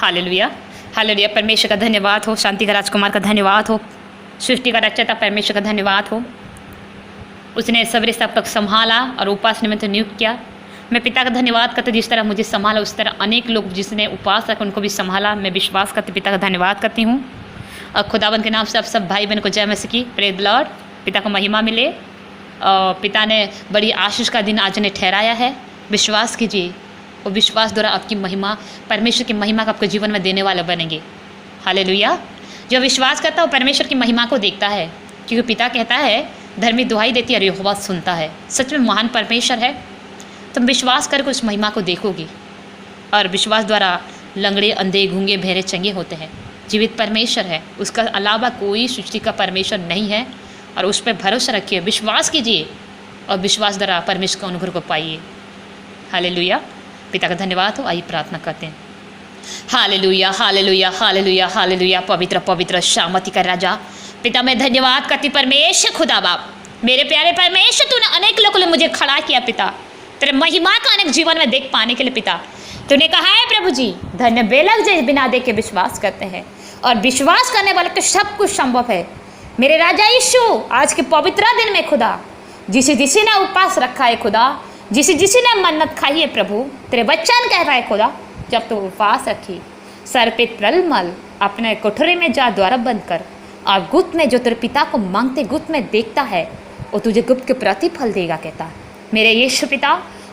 Hallelujah, hallelujah. परमेश्वर का धन्यवाद हो, शांति का राजकुमार का धन्यवाद हो, सृष्टि का रचयिता परमेश्वर का धन्यवाद हो। उसने सवेरे सब तक संभाला और उपवास निमित्त नियुक्त किया। मैं पिता का धन्यवाद करते, जिस तरह मुझे संभाला उस तरह अनेक लोग जिसने उपवास रखा उनको भी संभाला। मैं विश्वास करते पिता का धन्यवाद करती हूँ। और खुदाबंद के नाम से आप सब भाई बहन को जय मसीह की। Praise the Lord. पिता को महिमा मिले। पिता ने बड़ी आशीष का दिन आज ने ठहराया है। विश्वास कीजिए और विश्वास द्वारा आपकी महिमा, परमेश्वर की महिमा का आपके जीवन में देने वाले बनेंगे। हालेलुया। जो विश्वास करता है वो परमेश्वर की महिमा को देखता है, क्योंकि पिता कहता है धर्मी दुहाई देती है और यहोवा सुनता है। सच में महान परमेश्वर है। तुम विश्वास करके उस महिमा को देखोगी और विश्वास द्वारा लंगड़े, अंधे, गूंगे, बहरे चंगे होते हैं। जीवित परमेश्वर है, उसका अलावा कोई सृष्टि का परमेश्वर नहीं है। और उस पर भरोसा रखिए, विश्वास कीजिए और विश्वास द्वारा परमेश्वर के अनुग्रह को पाइए। हालेलुया। पिता का धन्यवाद हो। आइए प्रार्थना करते हैं। Hallelujah, hallelujah, hallelujah, hallelujah. पवित्र पवित्र शामती का राजा, पिता मैं धन्यवाद करती परमेश्वर खुदा बाप, मेरे प्यारे परमेश्वर तूने अनेक लोगों ने मुझे खड़ा किया पिता, तेरे महिमा का अनेक जीवन में देख पाने के लिए पिता। तूने कहा है प्रभु जी, धन्य वे लोग जो बिना देखे विश्वास करते हैं, और विश्वास करने वाले तो सब कुछ संभव है। मेरे राजा यीशु, आज के पवित्र दिन में खुदा, जिसे ने उपवास रखा है खुदा, जिसे ने मन्नत खाई है प्रभु, तेरे वचन कह रहा है खुदा, जब तू उपवास रखी सर पे प्रलमल अपने कोठरी में जा द्वारा बंद कर, और गुप्त में जो तेरे पिता को मांगते गुप्त में देखता है वो तुझे गुप्त के प्रतिफल देगा कहता है। मेरे यीशु पिता,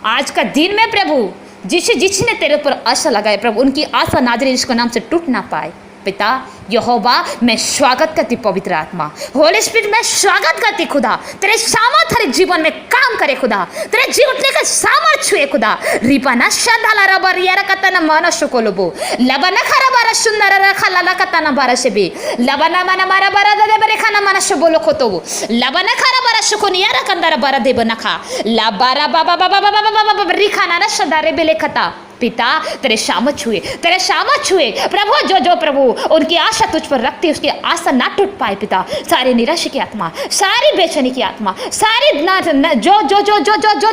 आज का दिन में प्रभु जिसने तेरे ऊपर आशा लगाए प्रभु, उनकी आशा नाजरे यीशु के नाम से टूट ना पाए पिता। यहोवा मैं स्वागत करती पवित्र आत्मा, होली स्पिरिट मैं स्वागत करती खुदा, तेरे सामर्थ हर जीवन में काम करे खुदा, तेरे जीवन का सामर्थ छुए खुदा। रिपाना शदाला रबर यारा कतना मनुष्य को लोबो लबना खरा बारा सुंदर रखा लाला कतना बारा से भी लबना मना मारा बारा दे बरे खाना मनुष्य बोलो खोतो लबना खरा बारा सुको यारा कंदर बारा दे बनखा लबारा बाबा बाबा बाबा बाबा रिखाना ना शदारे बेले खता पिता। तेरे शामत छुए, तेरे शामत छुए प्रभु, जो प्रभु उनकी आशा तुझ पर रखती है उसकी आशा ना टूट पाए पिता। सारी निराशा की आत्मा, सारी बेचैनी की आत्मा, सारी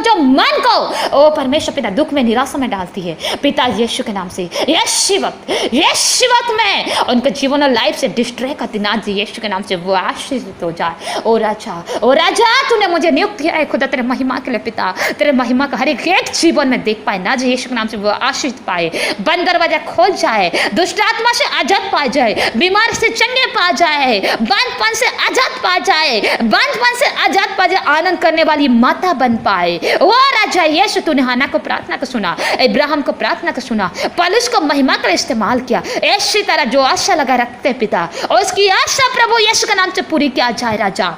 जो मन को ओ परमेश्वर पिता दुख में निराशा में डालती है पिता, यीशु के नाम से यश वक्त में उनके जीवन और लाइफ से डिस्ट्रैक्ट करती ना जी, यीशु के नाम से वो आशीषित हो जाए। ओ राजा तूने मुझे नियुक्त किया है खुदा तेरे महिमा के लिए पिता, तेरे महिमा का हर एक जीवन में देख पाए ना जी, यीशु के नाम से वो आशीष पाए, बंद दरवाजा खोल जाए, दुष्ट आत्मा से आजाद पा जाए, बीमार से चंगे पा जाए, बंदपन से आजाद पा जाए, बंदपन से आजाद पा जाए, आनंद करने वाली माता बन पाए। ओ राजा यीशु, तूने हाना को प्रार्थना को सुना, इब्राहिम को प्रार्थना को सुना, पौलुस को महिमा का इस्तेमाल किया। ऐसी तरह जो आशा लगा रखते पिता, और उसकी आशा प्रभु यीशु के नाम से पूरी किया जाए राजा।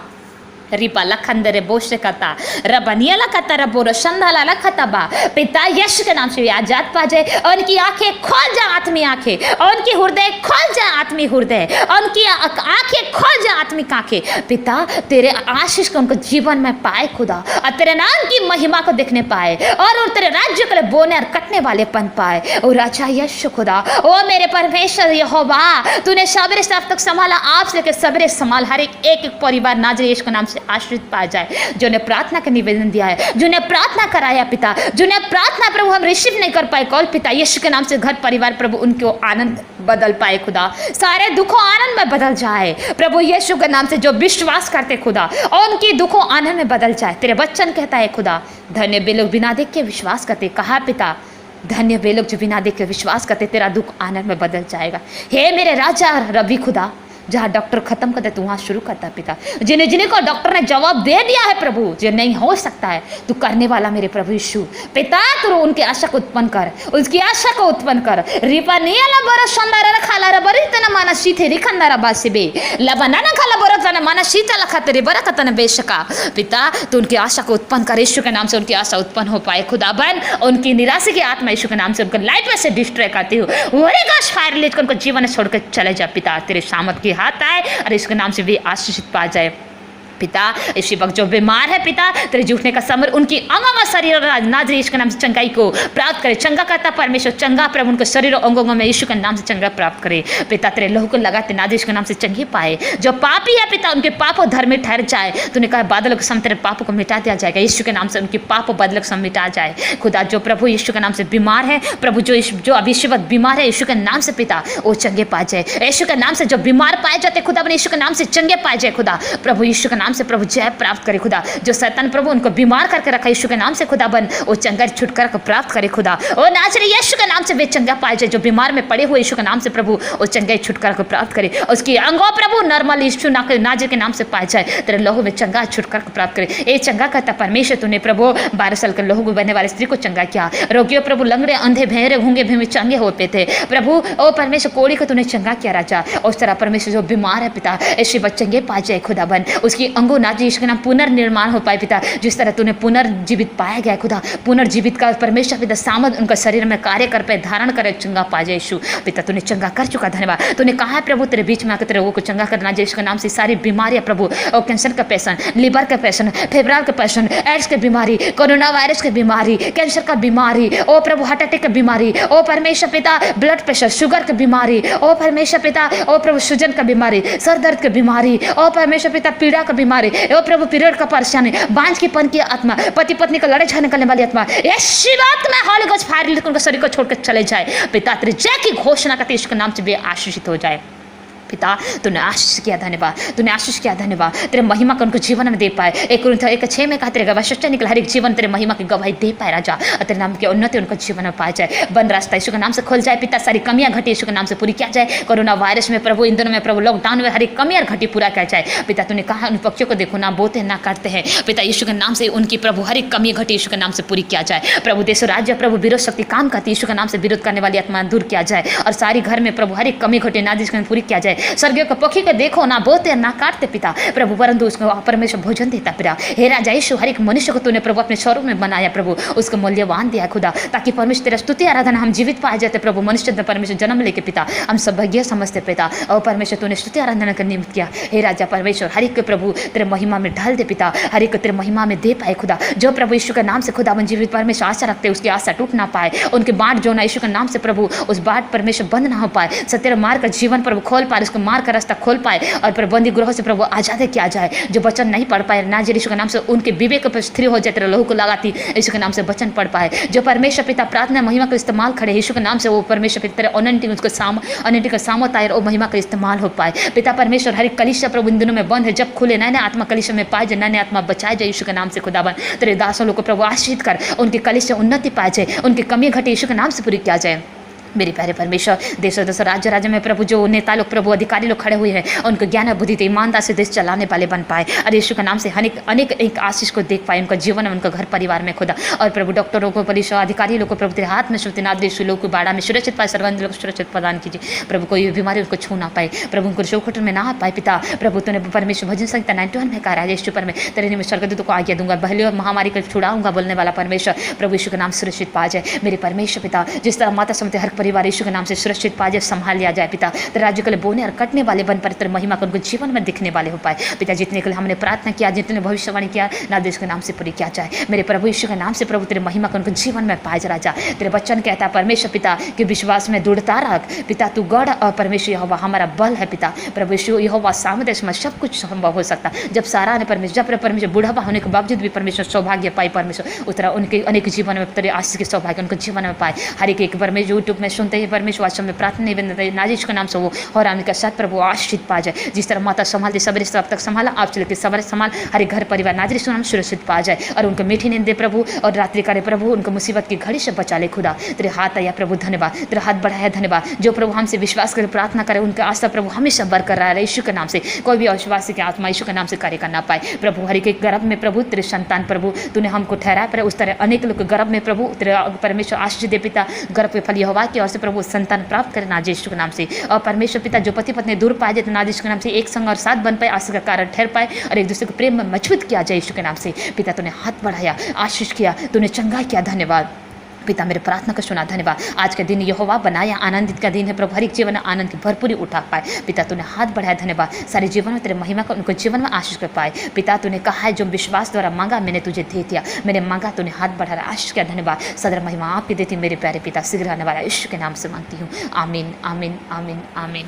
रिपा लखंदरे बोशे कता रबनिया लखता रबोर संधाला लखता बा पिता, यीशु के नाम से आजाद पा जाए, उनकी आंखें खोल जाए आत्मी आंखें, उनकी हृदय खोल जाए आत्मी हृदय, उनकी आंखें खोल जाए आत्मिक आंखें पिता। तेरे आशीष को उनको जीवन में पाए खुदा, और तेरे नाम की महिमा को देखने पाए, और तेरे राज्य के लिए बोने और कटने वाले बन पाए। ओ राजा यीशु खुदा, ओ मेरे परमेश्वर यहोवा, तूने सवेरे से अब तक संभाला, आप से लेकर सवेरे संभाल हर एक परिवार नाज़रेत यीशु के नाम आश्रित पा जाए, जो ने प्रार्थना का निवेदन दिया है, जो ने प्रार्थना कराया पिता, जो ने प्रार्थना प्रभु हम रिसीव नहीं कर पाए कॉल पिता, यीशु के नाम से घर परिवार प्रभु उनको आनंद बदल पाए खुदा, सारे दुखों आनंद में बदल जाए प्रभु यीशु के नाम से। जो विश्वास करते खुदा, और उनकी दुखों आनंद में बदल जाए। तेरे वचन कहता है खुदा, धन्य वे लोग बिना देख के विश्वास करते, कहा पिता धन्य वे लोग जो बिना देख के विश्वास करते, तेरा दुख आनंद में बदल जाएगा। हे मेरे राजा रवि खुदा, जहाँ डॉक्टर खत्म करते तू वहाँ शुरू करता पिता, जिन्हें को डॉक्टर ने जवाब दे दिया है प्रभु, जो नहीं हो सकता है तू करने वाला मेरे प्रभु यीशु पिता, तू उनकी आशा को उत्पन्न कर, उसकी आशा को उत्पन्न कर। रिपा नियला बरा संदारा खाला रे बरी तना माना सीथे रिखंदारा बासिबे लबना ना खाला बरा तना माना सीता लखाते रे बरा कतना बेशका पिता, तू उनकी आशा को उत्पन्न कर यीशु के नाम से, उनकी आशा उत्पन्न हो पाए खुदा बन, उनकी निराशा की आत्मा यीशु के नाम से उनका लाइफ में से डिस्ट्रैक्ट करती हूँ, वही गॉश फायर लेकर उनको जीवन छोड़कर चले जा पिता। तेरे सामर्थ की हाथ आए और इसके नाम से भी आशीषित पा जाए। पिता इसी वक्त जो बीमार है पिता तेरे झूठने का समर उनकी अंगों शरीर नाजरी यीशु के नाम से चंगाई को प्राप्त करे। चंगा करता परमेश्वर, चंगा प्रभु उनको शरीर और अंगों में यीशु के नाम से चंगा प्राप्त करे। पिता तेरे लहू को लगाते नाजरी यीशु के नाम से चंगी पाए। जो पापी है पिता उनके पाप और धर्म में ठहर जाए। तूने कहा बादलों के सम तेरे पापों को मिटा दिया जाएगा। यीशु के नाम से उनके पाप और बादलों के सम मिटा जाए। खुदा जो प्रभु यीशु के नाम से बीमार है प्रभु, जो अभी इस वक्त बीमार है यीशु के नाम से पिता वो चंगे पाए जाए। यीशु के नाम से जो बीमार पाए जाते खुदा अपने यीशु के नाम से चंगे पाए जाए। खुदा प्रभु यीशु के नाम से प्रभु जय प्राप्त करे। खुदा जो शैतान प्रभु उनको बीमार करके रखा यीशु के नाम से खुदा बन वो चंगा छुटकारा को प्राप्त करे। खुदा ओ नाजरी यीशु के नाम से वे चंगा पाए जाए। जो बीमार में पड़े हुए यीशु के नाम से प्रभु वो चंगा छुटकारा को प्राप्त करे। उसकी अंगों प्रभु नॉर्मल यीशु नाजर के नाम से पाए जाए। तेरे लहू में चंगा छुटकारा को प्राप्त करे। ये चंगा करता परमेश्वर तूने प्रभु 12 साल के लहू बनने वाली स्त्री को चंगा किया। रोगियों प्रभु लंगड़े अंधे भेड़े गूंगे भी चंगे होते थे प्रभु। ओ परमेश्वर कोड़ी को तूने चंगा किया राजा। उस तरह परमेश्वर जो बीमार है पिता ऐसे बच्चे चंगे पाए जाए खुदा बन। उसकी अंगों नाजरी यीशु के नाम पुनर्निर्माण हो पाए पिता। जिस तरह तूने पुनर्जीवित पाया गया खुदा, पुनर्जीवित का परमेश्वर पिता सामर्थ उनका शरीर में कार्य कर पाए, धारण करे, चंगा पा जाए यीशु पिता। तूने चंगा कर चुका, धन्यवाद। तूने कहा है प्रभु तेरे बीच में आकर तेरे लोगों को चंगा करना यीशु के नाम से। सारी बीमारियां प्रभु और कैंसर का पेशेंट, लिवर का पेशेंट, फेब्राइल का पेशेंट, एड्स की बीमारी, कोरोना वायरस की बीमारी, कैंसर का बीमारी, ओ प्रभु हार्ट अटैक की बीमारी, ओ परमेश्वर पिता ब्लड प्रेशर, शुगर की बीमारी, ओ परमेश्वर पिता ओ प्रभु सूजन का बीमारी, सर दर्द की बीमारी, ओ परमेश्वर पिता पीड़ा का बीमारी, ओ प्रभु पीरियड का परेशानी, बांझ की पन की आत्मा, पति पत्नी का लड़ाई झगड़ने वाली आत्मा, यीशु बात में हॉली गोस्ट फायर लेकर उनका शरीर को छोड़कर चले जाए पिता। तेरे जय की घोषणा करते यीशु के नाम से वे आशीषित हो जाए पिता। तूने आशीष किया, धन्यवाद। तूने आशीष किया, धन्यवाद। तेरे महिमा को उनको जीवन में दे पाए। 1 में कहा तेरे गवाह सच्चा निकला, हर एक जीवन तेरे महिमा की गवाही दे पाए राजा। और तेरे नाम की उन्नति उनको जीवन में पाया जाए। बन रास्ता यीशु के नाम से खुल जाए पिता। सारी कमियां घटी यीशु के नाम से पूरी किया जाए। कोरोना वायरस में प्रभु, इन दिनों में प्रभु लॉकडाउन में हर एक कमियां घटी पूरा किया जाए पिता। तूने कहा उन पक्षियों को देखो ना बोते ना काटते हैं पिता। यीशु के नाम से उनकी प्रभु हर एक कमी घटी यीशु के नाम से पूरी किया जाए प्रभु। देश राज्य प्रभु विरोध शक्ति काम करती यीशु के नाम से विरोध करने वाली आत्मा दूर किया जाए। और सारी घर में प्रभु हर एक कमी घटे ना जिसको पूरी किया जाए। स्वर्गीय का पक्षी को देखो ना बोते ना काटते पिता प्रभु, परंतु उसको परमेश्वर भोजन देता पिता। हे राजा यीशु हर एक मनुष्य को तूने प्रभु अपने स्वरूप में बनाया प्रभु, उसको मूल्यवान दिया खुदा, ताकि परमेश्वर तेरा स्तुति आराधना हम जीवित पाए जाते प्रभु। मनुष्य परमेश्वर जन्म लेके पिता हम सौभाग्य समझते पिता। और परमेश्वर तूने स्तुति आराधना का निमित्त किया। हे राजा परमेश्वर हर एक प्रभु तेरे महिमा में ढाल दे पिता, हर एक तेरे महिमा में दे पाए खुदा। जो प्रभु यीशु के नाम से खुदा मन जीवित परमेश्वर आशा रखते उसकी आशा टूट ना पाए। उनके बाट जो ना यीशु के नाम से प्रभु उस बाट परमेश्वर बंद ना हो पाए। सत्य मार का जीवन प्रभु खोल पाए, उसको मार का रास्ता खोल पाए और प्रबंधी ग्रह से प्रभु आजाद किया जाए। जो वचन नहीं पढ़ पाए नाजर यीशु के नाम से उनके विवेक पर स्थिर हो जाए, तेरे लहू को लगाती यीशु के नाम से वचन पढ़ पाए। जो परमेश्वर पिता प्रार्थना महिमा का इस्तेमाल खड़े यीशु के नाम से, वो परमेश्वर पिता तेरे अनंती उसको अनंती का सामत आए और महिमा का इस्तेमाल हो पाए पिता। परमेश्वर हर एक कलीसिया प्रभु इन दिनों में बंद है, जब खुले नए नए आत्मा कलीसिया में पाए जाए, नए नए आत्मा बचाए जाए यीशु के नाम से खुदावन। तेरे दासों लोग को प्रभु आशीष कर, उनकी कलीसिया उन्नति पाए जाए, उनकी कमी घटे यीशु के नाम से पूरी किया जाए। मेरे प्यारे परमेश्वर देश राज्य में प्रभु जो नेता लोग प्रभु अधिकारी लोग खड़े हुए हैं, उनको ज्ञान बुद्धि ईमानदार से देश चलाने वाले बन पाए और यीशु के नाम से अनेक एक आशीष को देख पाए उनका जीवन में, उनका घर परिवार में खुदा। और प्रभु डॉक्टरों को पुलिस अधिकारी लोग को प्रभु तेरे हाथ में श्रुतिनाथ यीशु लोग को बाड़ा में सुरक्षित पाए, सर्वंत लोग सुरक्षित प्रदान कीजिए प्रभु। कोई बीमारी उनको छू ना पाए प्रभु, उनको चौखट में ना आ पाए पिता प्रभु। तूने परमेश्वर भजन संहिता 91 में कहा यीशु पर मैं तेरे निमित्त स्वर्गदूतों को आज्ञा दूंगा, बहली और महामारी को छुड़ाऊंगा बोलने वाला परमेश्वर प्रभु यीशु के नाम सुरक्षित पा जाए। मेरे परमेश्वर पिता जिस तरह माता समिति हर परिवार यीशु के नाम से सुरक्षित पा जाए, संभाल लिया जाए पिता। तेरे राज्य के लिए बोने और कटने वाले बन पर तेरे महिमा को उनको जीवन में दिखने वाले हो पाए पिता। जितने के लिए हमने प्रार्थना किया, जितने भविष्यवाणी किया ना देश के नाम से पूरी किया जाए। मेरे प्रभु यीशु के नाम से प्रभु तेरे महिमा को उनको जीवन में पाए राजा। तेरे वचन कहता है परमेश्वर पिता कि विश्वास में दृढ़ता रख पिता, तू गढ़ और परमेश्वर यहोवा हमारा बल है पिता प्रभु। यीशु यहोवा सामदेश में सब कुछ संभव हो सकता। जब सारा ने परमेश्वर जब परमेश्वर बुढ़ापा होने के बावजूद भी परमेश्वर सौभाग्य पाई परमेश्वर, उस तरह उनके अनेक जीवन में तेरे आशीष के सौभाग्य उनको जीवन में पाए। हर एक परमेश्वर यूट्यूब में सुनते ही परमेश्वर वास्तव में प्रार्थना नाजिश के नाम से वो और आने का साथ प्रभु आशीष पा जाए। जिस तरह माता संभालती सवेरे से अब तक संभाला, आप चले के सवेरे संभाल हर एक घर परिवार नाजिश के नाम सुरक्षित पा जाए और उनको मीठी नींद दे प्रभु। और रात्रि करे प्रभु उनको मुसीबत की घड़ी से बचा ले खुदा। तेरे हाथ आया प्रभु, धन्यवाद। तेरे हाथ बढ़ाया, धन्यवाद। जो प्रभु हमसे विश्वास कर प्रार्थना करे उनका आस्था प्रभु हमेशा बरकरार रहे यीशु के नाम से। कोई भी अविश्वासी की आत्मा यीशु के नाम से कार्य करना पाए प्रभु। हर एक गर्भ में प्रभु तेरे संतान प्रभु तूने हमको ठहराया पर उस तरह अनेक लोग गर्भ में प्रभु तेरे परमेश्वर आशीष दे पिता। गर्भ के फल यहोवा की ओर से प्रभु संतान प्राप्त करे नाजिश यीशु के नाम से। और परमेश्वर पिता जो पति पत्नी दूर पाए जाए नाजिश के नाम से एक संग और साथ बन पाए, आशीष का कारण ठहर पाए और एक दूसरे को प्रेम में मजबूत किया जाए यीशु के नाम से। पिता तूने हाथ बढ़ाया, आशीष किया, तूने चंगा किया, धन्यवाद। पिता मेरे प्रार्थना को सुना, धन्यवाद। आज का दिन यहोवा बनाया आनंदित का दिन है प्रभु, हर एक जीवन में आनंद की भरपूरी उठा पाए। पिता तूने हाथ बढ़ाया, धन्यवाद। सारे जीवन में तेरे महिमा को उनको जीवन में आशीष कर पाए। पिता तूने कहा है जो विश्वास द्वारा मांगा मैंने तुझे दे दिया, मैंने मांगा तूने हाथ बढ़ाया, आशीष किया, धन्यवाद। सदर महिमा आपकी देती मेरे प्यारे पिता, शीघ्र आने वाला यीशु के नाम से मांगती हूँ, आमीन आमीन आमीन आमीन।